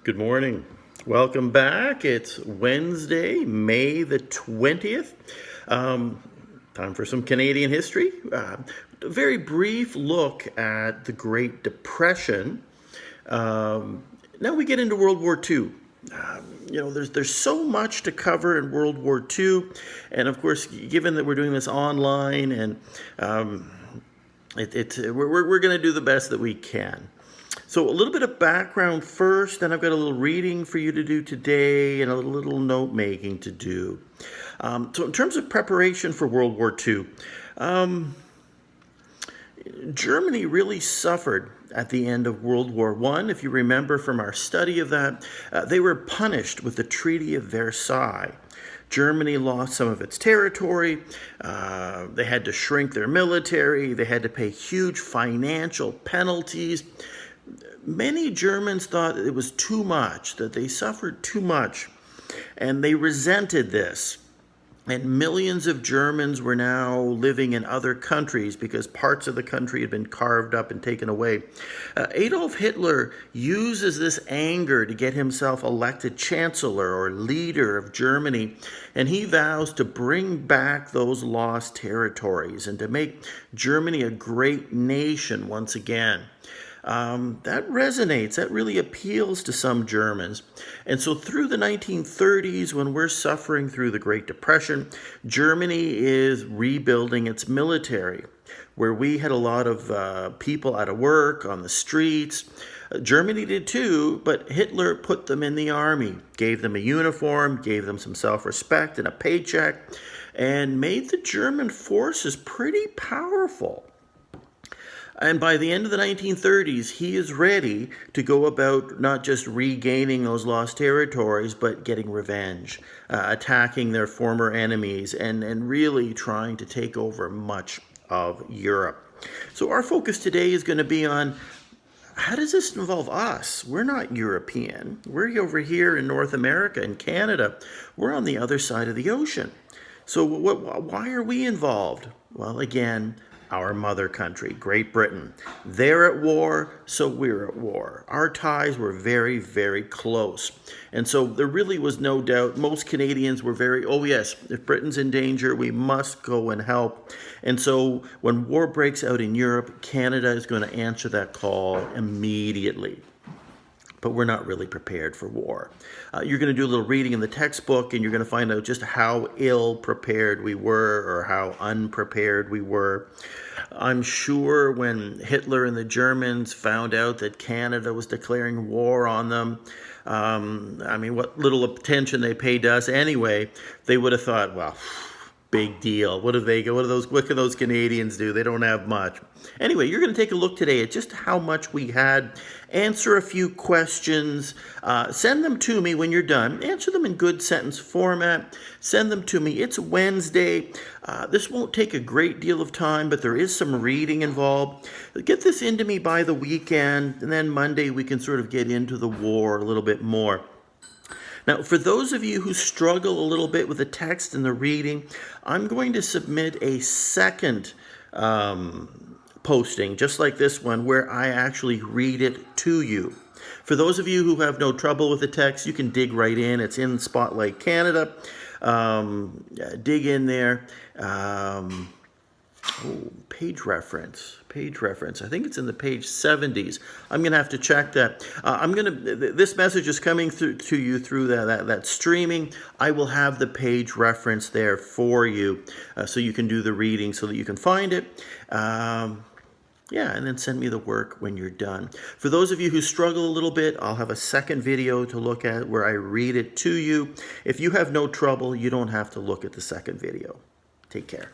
Good morning. Welcome back. It's Wednesday, May the 20th. Time for some Canadian history. A very brief look at the Great Depression. Now we get into World War II. There's so much to cover in World War II, and of course, given that we're doing this online, and we're going to do the best that we can. So a little bit of background first, then I've got a little reading for you to do today and a little note making to do. So in terms of preparation for World War II, Germany really suffered at the end of World War I. If you remember from our study of that, they were punished with the Treaty of Versailles. Germany lost some of its territory. They had to shrink their military. They had to pay huge financial penalties. Many Germans thought it was too much, that they suffered too much, and they resented this. And millions of Germans were now living in other countries because parts of the country had been carved up and taken away. Adolf Hitler uses this anger to get himself elected chancellor or leader of Germany, and he vows to bring back those lost territories and to make Germany a great nation once again. That resonates, that really appeals to some Germans. And so through the 1930s, when we're suffering through the Great Depression, Germany is rebuilding its military. Where we had a lot of people out of work on the streets, Germany did too, but Hitler put them in the army, gave them a uniform, gave them some self-respect and a paycheck, and made the German forces pretty powerful. And by the end of the 1930s, he is ready to go about not just regaining those lost territories, but getting revenge, attacking their former enemies, and really trying to take over much of Europe. So our focus today is going to be on how does this involve us? We're not European. We're over here in North America and Canada. We're on the other side of the ocean. So why are we involved? Well, again, our mother country, Great Britain. They're at war, so we're at war. Our ties were very, very close. And so there really was no doubt. Most Canadians were very, oh yes, if Britain's in danger, we must go and help. And so when war breaks out in Europe, Canada is going to answer that call immediately. But we're not really prepared for war. You're going to do a little reading in the textbook, and you're going to find out just how ill prepared we were or how unprepared we were. I'm sure when Hitler and the Germans found out that Canada was declaring war on them, what little attention they paid to us anyway, they would have thought, well, big deal. What can those Canadians do? They don't have much. Anyway, you're going to take a look today at just how much we had. Answer a few questions. Send them to me when you're done. Answer them in good sentence format. Send them to me. It's Wednesday. This won't take a great deal of time, but there is some reading involved. Get this into me by the weekend, and then Monday we can sort of get into the war a little bit more. Now, for those of you who struggle a little bit with the text and the reading, I'm going to submit a second posting, just like this one, where I actually read it to you. For those of you who have no trouble with the text, you can dig right in. It's in Spotlight Canada. Dig in there. Page reference. I think it's in the page 70s. I'm going to have to check that. This message is coming through to you through that streaming. I will have the page reference there for you, so you can do the reading, so that you can find it. And then send me the work when you're done. For those of you who struggle a little bit, I'll have a second video to look at where I read it to you. If you have no trouble, you don't have to look at the second video. Take care.